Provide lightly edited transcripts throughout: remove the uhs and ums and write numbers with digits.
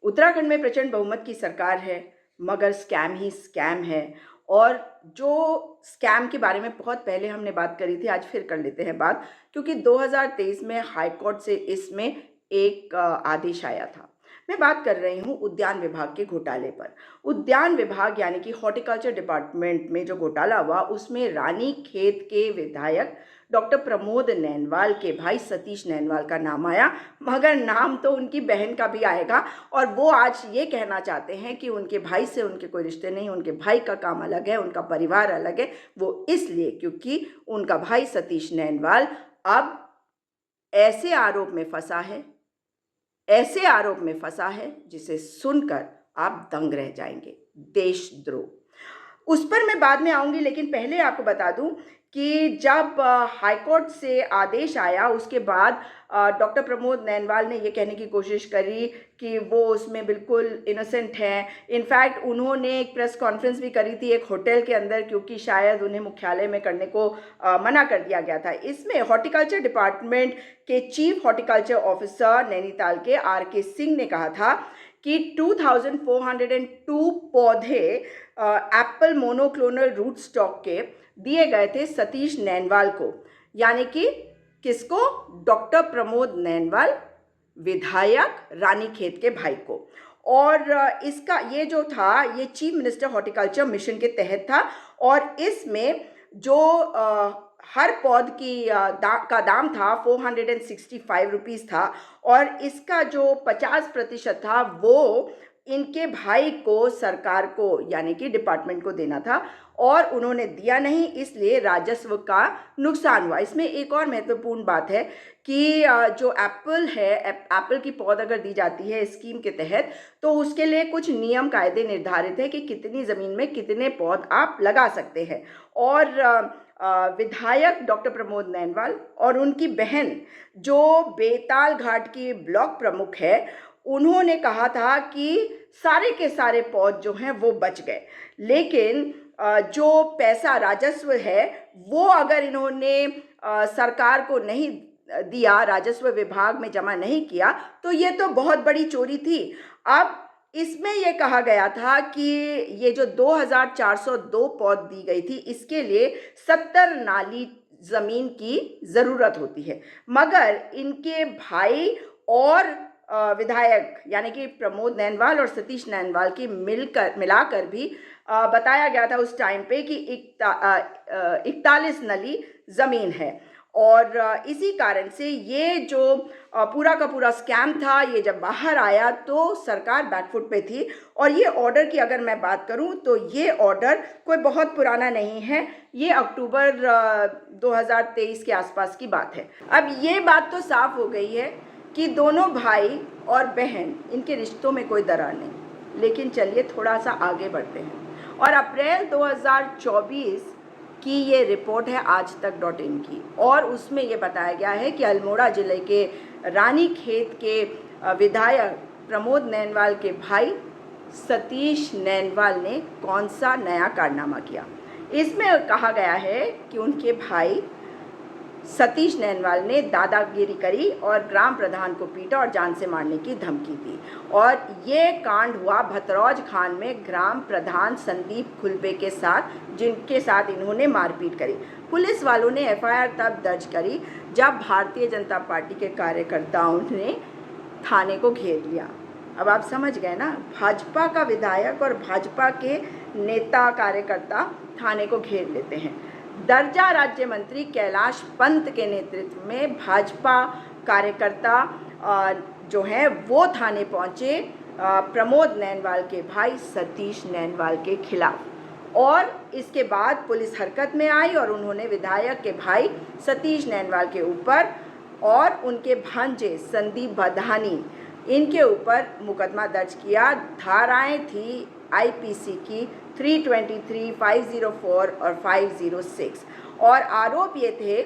उत्तराखंड में प्रचंड बहुमत की सरकार है, मगर स्कैम ही स्कैम है। और जो स्कैम के बारे में बहुत पहले हमने बात करी थी, आज फिर कर लेते हैं बात, क्योंकि 2023 में हाई कोर्ट से इसमें एक आदेश आया था। मैं बात कर रही हूँ उद्यान विभाग के घोटाले पर। उद्यान विभाग यानी कि हॉर्टिकल्चर डिपार्टमेंट में जो घोटाला हुआ, उसमें रानीखेत के विधायक डॉक्टर प्रमोद नैनवाल के भाई सतीश नैनवाल का नाम आया, मगर नाम तो उनकी बहन का भी आएगा। और वो आज ये कहना चाहते हैं कि उनके भाई से उनके कोई रिश्ते नहीं, उनके भाई का काम अलग है, उनका परिवार अलग है। वो इसलिए क्योंकि उनका भाई सतीश नैनवाल अब ऐसे आरोप में फंसा है, ऐसे आरोप में फंसा है जिसे सुनकर आप दंग रह जाएंगे। देशद्रोह, उस पर मैं बाद में आऊंगी, लेकिन पहले आपको बता दूं कि जब हाईकोर्ट से आदेश आया, उसके बाद डॉक्टर प्रमोद नैनवाल ने ये कहने की कोशिश करी कि वो उसमें बिल्कुल इनोसेंट हैं। इनफैक्ट उन्होंने एक प्रेस कॉन्फ्रेंस भी करी थी एक होटल के अंदर, क्योंकि शायद उन्हें मुख्यालय में करने को मना कर दिया गया था। इसमें हॉर्टिकल्चर डिपार्टमेंट के चीफ हॉर्टिकल्चर ऑफिसर नैनीताल के RK सिंह ने कहा था कि 2402 पौधे एप्पल मोनोक्लोनल रूट स्टॉक के दिए गए थे सतीश नैनवाल को, यानी कि किसको? डॉक्टर प्रमोद नैनवाल, विधायक रानीखेत के भाई को। और इसका ये जो था, ये चीफ मिनिस्टर हॉर्टिकल्चर मिशन के तहत था। और इसमें जो हर पौध की का दाम था 465 रुपीज़ था, और इसका जो 50% था वो इनके भाई को, सरकार को यानी कि डिपार्टमेंट को देना था, और उन्होंने दिया नहीं, इसलिए राजस्व का नुकसान हुआ। इसमें एक और महत्वपूर्ण बात है कि जो एप्पल है, एप्पल की पौध अगर दी जाती है स्कीम के तहत, तो उसके लिए कुछ नियम कायदे निर्धारित है कि कितनी ज़मीन में कितने पौध आप लगा सकते हैं। और विधायक डॉक्टर प्रमोद नैनवाल और उनकी बहन, जो बेताल घाट की ब्लॉक प्रमुख है, उन्होंने कहा था कि सारे के सारे पौध जो हैं वो बच गए, लेकिन जो पैसा राजस्व है वो अगर इन्होंने सरकार को नहीं दिया, राजस्व विभाग में जमा नहीं किया, तो ये तो बहुत बड़ी चोरी थी। अब इसमें यह कहा गया था कि ये जो 2402 पौध दी गई थी, इसके लिए 70 नाली ज़मीन की ज़रूरत होती है, मगर इनके भाई और विधायक यानी कि प्रमोद नैनवाल और सतीश नैनवाल की मिलाकर भी बताया गया था उस टाइम पे कि 41 नली ज़मीन है। और इसी कारण से ये जो पूरा का पूरा स्कैम था, ये जब बाहर आया तो सरकार बैकफुट पे थी। और ये ऑर्डर की अगर मैं बात करूं तो ये ऑर्डर कोई बहुत पुराना नहीं है, ये अक्टूबर 2023 के आसपास की बात है। अब ये बात तो साफ हो गई है कि दोनों भाई और बहन, इनके रिश्तों में कोई दरार नहीं। लेकिन चलिए थोड़ा सा आगे बढ़ते हैं, और अप्रैल 2024 की ये रिपोर्ट है आज तक.in की, और उसमें ये बताया गया है कि अल्मोड़ा जिले के रानीखेत के विधायक प्रमोद नैनवाल के भाई सतीश नैनवाल ने कौन सा नया कारनामा किया। इसमें कहा गया है कि उनके भाई सतीश नैनवाल ने दादागिरी करी और ग्राम प्रधान को पीटा और जान से मारने की धमकी दी। और ये कांड हुआ भतरौज खान में ग्राम प्रधान संदीप खुलबे के साथ, जिनके साथ इन्होंने मारपीट करी। पुलिस वालों ने FIR तब दर्ज करी जब भारतीय जनता पार्टी के कार्यकर्ताओं ने थाने को घेर लिया। अब आप समझ गए ना, भाजपा का विधायक और भाजपा के नेता कार्यकर्ता थाने को घेर लेते हैं। दर्जा राज्य मंत्री कैलाश पंत के नेतृत्व में भाजपा कार्यकर्ता जो हैं वो थाने पहुंचे प्रमोद नैनवाल के भाई सतीश नैनवाल के खिलाफ, और इसके बाद पुलिस हरकत में आई और उन्होंने विधायक के भाई सतीश नैनवाल के ऊपर और उनके भांजे संदीप बधानी, इनके ऊपर मुकदमा दर्ज किया। धाराएं थी IPC की 323, 504 और 506, और आरोप ये थे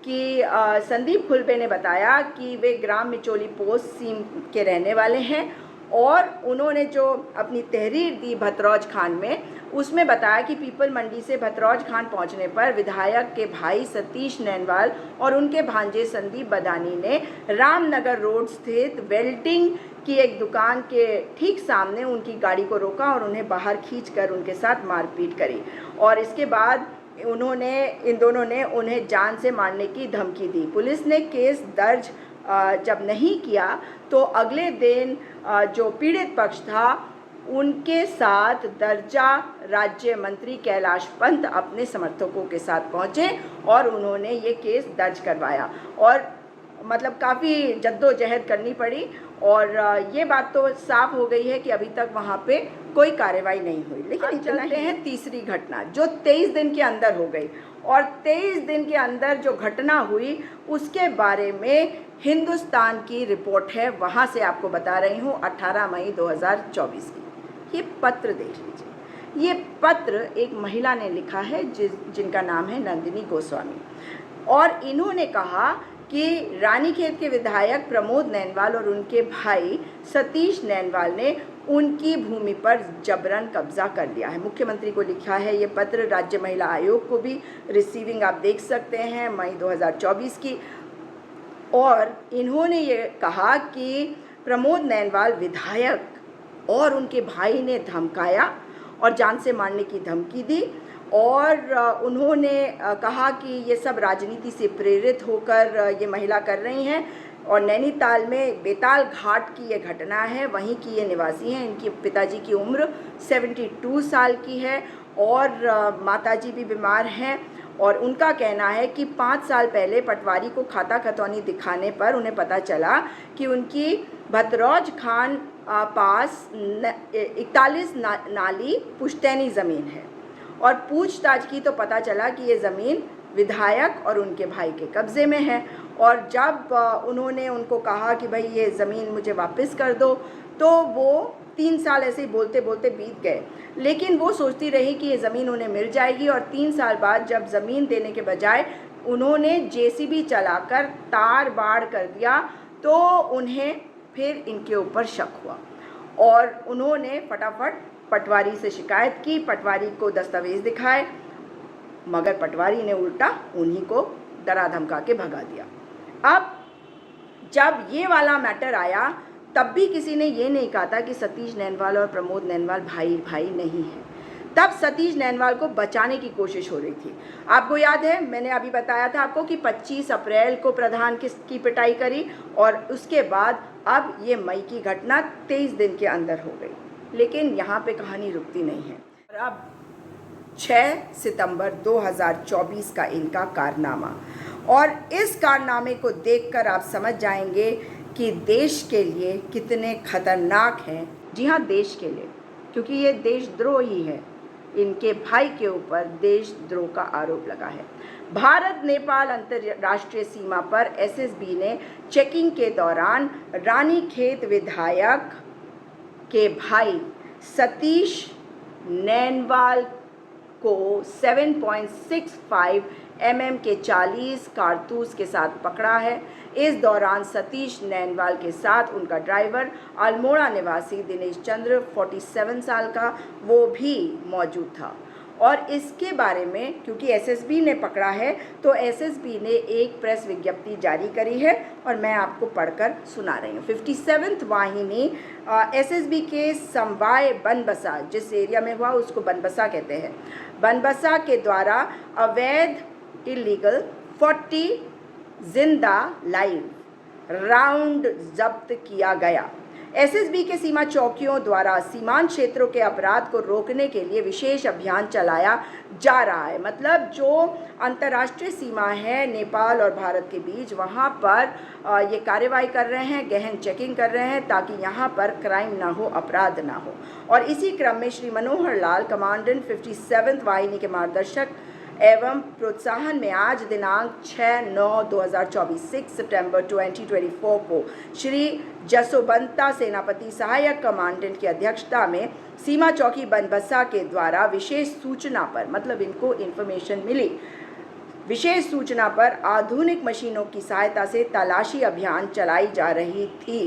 कि संदीप खुलबे ने बताया कि वे ग्राम मिचोली पोस्ट सीम के रहने वाले हैं, और उन्होंने जो अपनी तहरीर दी भतरौज खान में, उसमें बताया कि पीपल मंडी से भतरौज खान पहुंचने पर विधायक के भाई सतीश नैनवाल और उनके भांजे संदीप बदानी ने रामनगर रोड स्थित वेल्डिंग कि एक दुकान के ठीक सामने उनकी गाड़ी को रोका और उन्हें बाहर खींचकर उनके साथ मारपीट करी और इसके बाद इन दोनों ने उन्हें जान से मारने की धमकी दी। पुलिस ने केस दर्ज जब नहीं किया तो अगले दिन जो पीड़ित पक्ष था उनके साथ दर्जा राज्य मंत्री कैलाश पंत अपने समर्थकों के साथ पहुंचे और उन्होंने ये केस दर्ज करवाया और मतलब काफ़ी जद्दोजहद करनी पड़ी और ये बात तो साफ हो गई है कि अभी तक वहाँ पे कोई कार्रवाई नहीं हुई। लेकिन चलते हैं तीसरी घटना जो 23 दिन के अंदर हो गई और 23 दिन के अंदर जो घटना हुई उसके बारे में हिंदुस्तान की रिपोर्ट है, वहाँ से आपको बता रही हूँ 18 मई 2024 की। ये पत्र देख लीजिए। ये पत्र एक महिला ने लिखा है जिनका नाम है नंदिनी गोस्वामी और इन्होंने कहा कि रानीखेत के विधायक प्रमोद नैनवाल और उनके भाई सतीश नैनवाल ने उनकी भूमि पर जबरन कब्जा कर लिया है। मुख्यमंत्री को लिखा है ये पत्र, राज्य महिला आयोग को भी रिसीविंग आप देख सकते हैं मई 2024 की। और इन्होंने ये कहा कि प्रमोद नैनवाल विधायक और उनके भाई ने धमकाया और जान से मारने की धमकी दी और उन्होंने कहा कि ये सब राजनीति से प्रेरित होकर ये महिला कर रही हैं और नैनीताल में बेताल घाट की ये घटना है, वहीं की ये निवासी हैं। इनके पिताजी की उम्र 72 साल की है और माताजी भी बीमार हैं और उनका कहना है कि 5 साल पहले पटवारी को खाता खतौनी दिखाने पर उन्हें पता चला कि उनकी भतरौज खान पास 41 नाली पुश्तैनी ज़मीन है और पूछताछ की तो पता चला कि ये ज़मीन विधायक और उनके भाई के कब्ज़े में है। और जब उन्होंने उनको कहा कि भाई ये ज़मीन मुझे वापस कर दो तो वो 3 साल ऐसे ही बोलते बोलते बीत गए, लेकिन वो सोचती रही कि ये ज़मीन उन्हें मिल जाएगी और 3 साल बाद जब ज़मीन देने के बजाय उन्होंने जेसीबी चलाकर तार बाड़ कर दिया तो उन्हें फिर इनके ऊपर शक हुआ और उन्होंने फटाफट पटवारी से शिकायत की। पटवारी को दस्तावेज़ दिखाए मगर पटवारी ने उल्टा उन्हीं को डरा धमका के भगा दिया। अब जब ये वाला मैटर आया तब भी किसी ने ये नहीं कहा था कि सतीश नैनवाल और प्रमोद नैनवाल भाई भाई नहीं हैं। तब सतीश नैनवाल को बचाने की कोशिश हो रही थी। आपको याद है मैंने अभी बताया था आपको कि 25 अप्रैल को प्रधान की पिटाई करी और उसके बाद अब ये मई की घटना 23 दिन के अंदर हो गई। लेकिन यहाँ पे कहानी रुकती नहीं है और अब 6 सितंबर 2024 का इनका कारनामा और इस कारनामे को देखकर आप समझ जाएंगे कि देश के लिए कितने खतरनाक हैं। जी हाँ, देश के लिए, क्योंकि ये देशद्रोह ही है। इनके भाई के ऊपर देशद्रोह का आरोप लगा है। भारत नेपाल अंतर्राष्ट्रीय सीमा पर एसएसबी ने चेकिंग के दौरान रानीखेत विधायक के भाई सतीश नैनवाल को 7.65 mm के 40 कारतूस के साथ पकड़ा है। इस दौरान सतीश नैनवाल के साथ उनका ड्राइवर अल्मोड़ा निवासी दिनेश चंद्र 47 साल का वो भी मौजूद था। और इसके बारे में क्योंकि एसएसबी ने पकड़ा है तो एसएसबी ने एक प्रेस विज्ञप्ति जारी करी है और मैं आपको पढ़कर सुना रही हूँ। 57th वाहिनी एसएसबी के समवाय बनबसा, जिस एरिया में हुआ उसको बनबसा कहते हैं, बनबसा के द्वारा अवैध इलीगल 40 जिंदा लाइव राउंड जब्त किया गया। एसएसबी के सीमा चौकियों द्वारा सीमांत क्षेत्रों के अपराध को रोकने के लिए विशेष अभियान चलाया जा रहा है। मतलब जो अंतर्राष्ट्रीय सीमा है नेपाल और भारत के बीच, वहाँ पर ये कार्रवाई कर रहे हैं, गहन चेकिंग कर रहे हैं ताकि यहाँ पर क्राइम ना हो, अपराध ना हो। और इसी क्रम में श्री मनोहर लाल, कमांडेंट 57th वाहिनी के मार्गदर्शक एवं प्रोत्साहन में आज दिनांक 6/9/2024 6 सितंबर 2024 को श्री जसोबंता सेनापति सहायक कमांडेंट की अध्यक्षता में सीमा चौकी बनबसा के द्वारा विशेष सूचना पर, मतलब इनको इन्फॉर्मेशन मिली, विशेष सूचना पर आधुनिक मशीनों की सहायता से तलाशी अभियान चलाई जा रही थी।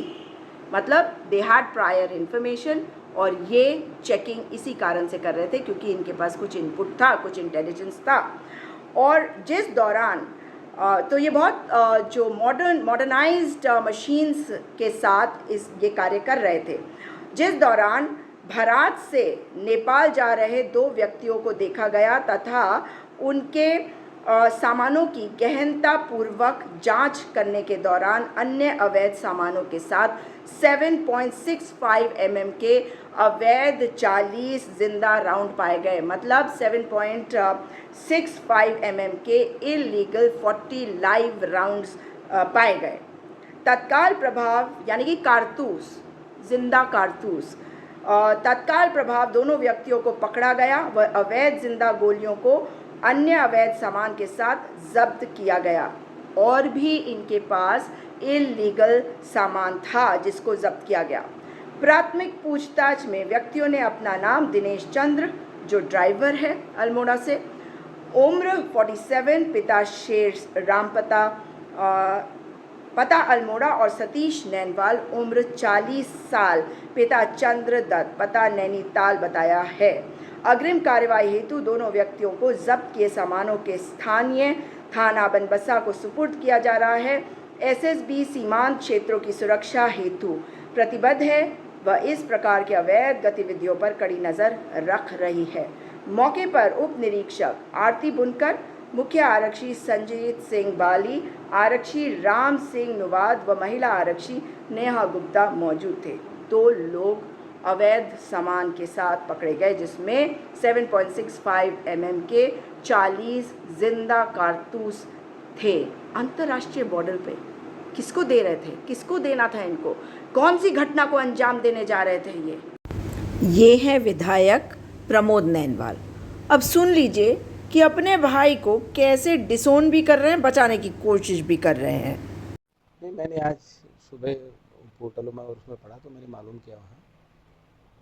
मतलब दे हैड प्रायर इन्फॉर्मेशन और ये चेकिंग इसी कारण से कर रहे थे क्योंकि इनके पास कुछ इनपुट था, कुछ इंटेलिजेंस था। और जिस दौरान तो ये बहुत जो मॉडर्नाइज्ड मशीन्स के साथ ये कार्य कर रहे थे। जिस दौरान भारत से नेपाल जा रहे 2 व्यक्तियों को देखा गया तथा उनके सामानों की गहनतापूर्वक जांच करने के दौरान अन्य अवैध सामानों के साथ 7.65 के अवैध 40 जिंदा राउंड पाए गए। मतलब 7.65 के इलीगल 40 लाइव राउंड्स पाए गए। तत्काल प्रभाव यानी कि कारतूस, जिंदा कारतूस, तत्काल प्रभाव दोनों व्यक्तियों को पकड़ा गया व अवैध जिंदा गोलियों को अन्य अवैध सामान के साथ जब्त किया गया। और भी इनके पास इलीगल सामान था जिसको जब्त किया गया। प्राथमिक पूछताछ में व्यक्तियों ने अपना नाम दिनेश चंद्र, जो ड्राइवर है अल्मोड़ा से, उम्र 47, पिता शेर राम, पता अल्मोड़ा, और सतीश नैनवाल, उम्र 40 साल, पिता चंद्र दत्त, पता नैनीताल बताया है। अग्रिम कार्यवाही हेतु दोनों व्यक्तियों को जब्त किए सामानों के स्थानीय थाना बनबसा को सुपुर्द किया जा रहा है। एसएसबी सीमांत क्षेत्रों की सुरक्षा हेतु प्रतिबद्ध है व इस प्रकार के अवैध गतिविधियों पर कड़ी नज़र रख रही है। मौके पर उप निरीक्षक आरती बुनकर, मुख्य आरक्षी संजीत सिंह बाली, आरक्षी राम सिंह नुवाद व महिला आरक्षी नेहा गुप्ता मौजूद थे। 2 लोग अवैध सामान के साथ पकड़े गए जिसमें 7.65 के 40 जिंदा कारतूस थे। अंतर्राष्ट्रीय बॉर्डर पे किसको दे रहे थे, किसको देना था इनको, कौन सी घटना को अंजाम देने जा रहे थे ये है विधायक प्रमोद नैनवाल। अब सुन लीजिए कि अपने भाई को कैसे डिसोन भी कर रहे हैं, बचाने की कोशिश भी कर रहे हैं। नहीं, मैंने आज सुबह पोर्टलों में और उसमें पढ़ा तो मैंने मालूम किया वहाँ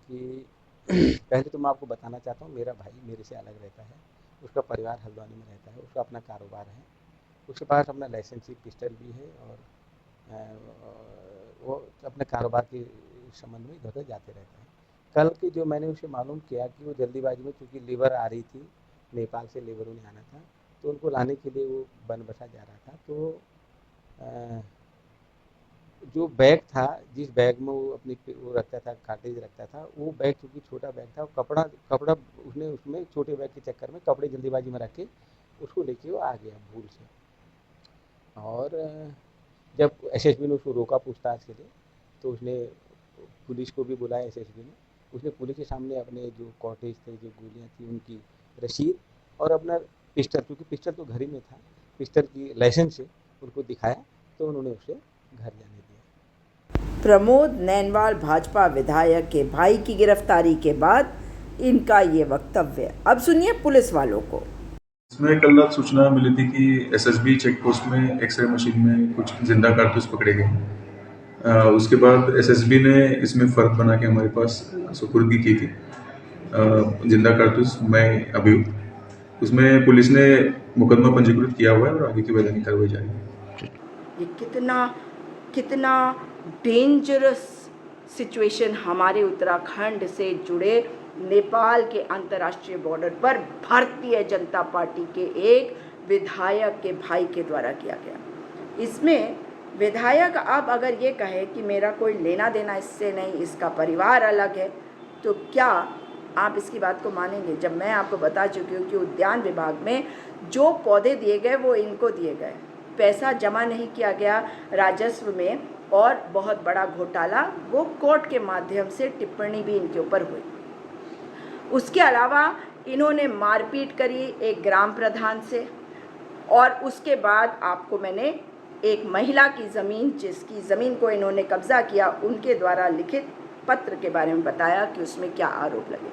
कि पहले तो मैं आपको बताना चाहता हूँ, मेरा भाई मेरे से अलग रहता है। उसका परिवार हल्द्वानी में रहता है, उसका अपना कारोबार है, उसके पास अपना लाइसेंसी पिस्टल भी है और वो अपने कारोबार के संबंध में इधर जाते रहते हैं। कल की जो मैंने उसे मालूम किया कि वो जल्दीबाजी में, चूँकि लीवर आ रही थी, नेपाल से लीवर उन्हें आना था, तो उनको लाने के लिए वो बनबसा जा रहा था। तो जो बैग था, जिस बैग में वो अपनी वो रखता था, कार्टेज रखता था, वो बैग चूँकि छोटा बैग था, कपड़ा उसने उसमें छोटे बैग के चक्कर में कपड़े जल्दीबाजी में रख के उसको लेके वो आ गया भूल से। और जब एसएसबी ने उसको रोका पूछताछ के लिए, तो उसने पुलिस को भी बुलाया। एसएसबी ने उसने पुलिस के सामने अपने जो कॉटेज थे, जो गोलियाँ थी, उनकी रसीद और अपना पिस्टल, क्योंकि पिस्टल तो घर ही में था, पिस्टल की लाइसेंस से उनको दिखाया, तो उन्होंने उसे घर जाने दिया। प्रमोद नैनवाल भाजपा विधायक के भाई की गिरफ्तारी के बाद इनका ये वक्तव्य। अब सुनिए पुलिस वालों को। इसमें कल रात सूचना मिली थी कि एसएसबी चेक पोस्ट में एक्सरे मशीन में कुछ जिंदा कारतूस पकड़े गए। उसके बाद एसएसबी ने इसमें फ़र्क बना के हमारे पास सुपुर्दगी की थी जिंदा कारतूस में अभियुक्त। उसमें पुलिस ने मुकदमा पंजीकृत किया हुआ है और आगे की वैधानिक कार्रवाई जारी है। ये कितना डेंजरस सिचुएशन हमारे उत्तराखंड से जुड़े नेपाल के अंतर्राष्ट्रीय बॉर्डर पर भारतीय जनता पार्टी के एक विधायक के भाई के द्वारा किया गया। इसमें विधायक अब अगर ये कहे कि मेरा कोई लेना देना इससे नहीं, इसका परिवार अलग है, तो क्या आप इसकी बात को मानेंगे? जब मैं आपको बता चुकी हूँ कि उद्यान विभाग में जो पौधे दिए गए वो इनको दिए गए, पैसा जमा नहीं किया गया राजस्व में, और बहुत बड़ा घोटाला वो कोर्ट के माध्यम से टिप्पणी भी इनके ऊपर हुई। उसके अलावा इन्होंने मारपीट करी एक ग्राम प्रधान से, और उसके बाद आपको मैंने एक महिला की ज़मीन, जिसकी ज़मीन को इन्होंने कब्ज़ा किया, उनके द्वारा लिखित पत्र के बारे में बताया कि उसमें क्या आरोप लगे।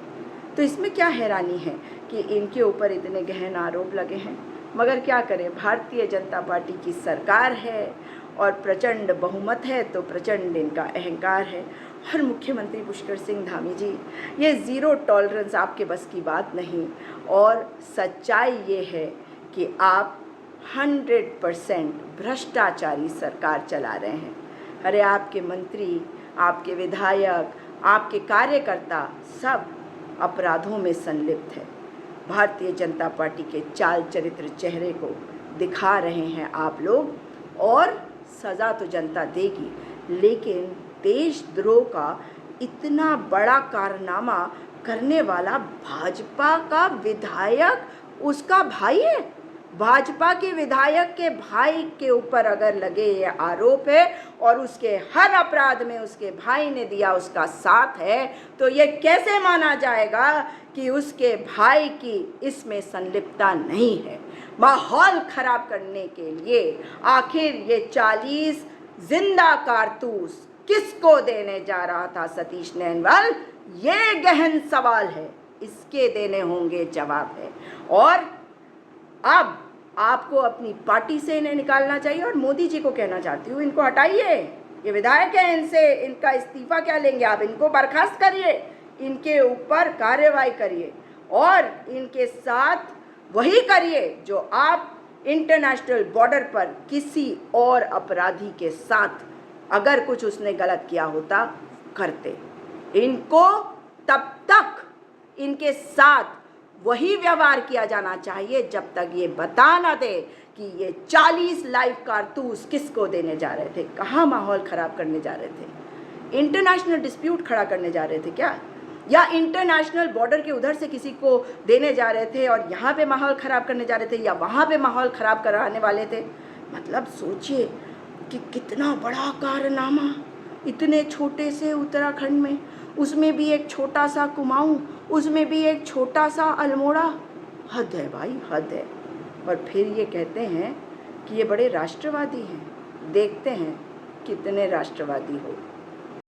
तो इसमें क्या हैरानी है कि इनके ऊपर इतने गहन आरोप लगे हैं, मगर क्या करें, भारतीय जनता पार्टी की सरकार है और प्रचंड बहुमत है, तो प्रचंड इनका अहंकार है। और मुख्यमंत्री पुष्कर सिंह धामी जी, ये ज़ीरो टॉलरेंस आपके बस की बात नहीं, और सच्चाई ये है कि आप 100% भ्रष्टाचारी सरकार चला रहे हैं। अरे आपके मंत्री, आपके विधायक, आपके कार्यकर्ता सब अपराधों में संलिप्त है। भारतीय जनता पार्टी के चाल चरित्र चेहरे को दिखा रहे हैं आप लोग और सज़ा तो जनता देगी, लेकिन देशद्रोह का इतना बड़ा कारनामा करने वाला भाजपा का विधायक उसका भाई है। भाजपा के विधायक के भाई के ऊपर अगर लगे ये आरोप है और उसके हर अपराध में उसके भाई ने दिया उसका साथ है, तो ये कैसे माना जाएगा कि उसके भाई की इसमें संलिप्तता नहीं है। माहौल खराब करने के लिए आखिर ये 40 जिंदा कारतूस किसको देने जा रहा था सतीश नैनवाल, ये गहन सवाल है, इसके देने होंगे जवाब है। और अब आपको अपनी पार्टी से इन्हें निकालना चाहिए और मोदी जी को कहना चाहती हूँ, इनको हटाइए, ये विधायक है, इनसे इनका इस्तीफा क्या लेंगे आप, इनको बर्खास्त करिए, इनके ऊपर कार्रवाई करिए और इनके साथ वही करिए जो आप इंटरनेशनल बॉर्डर पर किसी और अपराधी के साथ अगर कुछ उसने गलत किया होता करते। इनको तब तक इनके साथ वही व्यवहार किया जाना चाहिए जब तक ये बता ना दे कि ये 40 लाइव कारतूस किसको देने जा रहे थे, कहाँ माहौल ख़राब करने जा रहे थे, इंटरनेशनल डिस्प्यूट खड़ा करने जा रहे थे क्या, या इंटरनेशनल बॉर्डर के उधर से किसी को देने जा रहे थे और यहाँ पे माहौल ख़राब करने जा रहे थे, या वहाँ पे माहौल ख़राब कराने वाले थे। मतलब सोचिए कि कितना बड़ा कारनामा इतने छोटे से उत्तराखंड में, उसमें भी एक छोटा सा कुमाऊं, उसमें भी एक छोटा सा अल्मोड़ा। हद है भाई, हद है। और फिर ये कहते हैं कि ये बड़े राष्ट्रवादी हैं। देखते हैं कितने राष्ट्रवादी हो।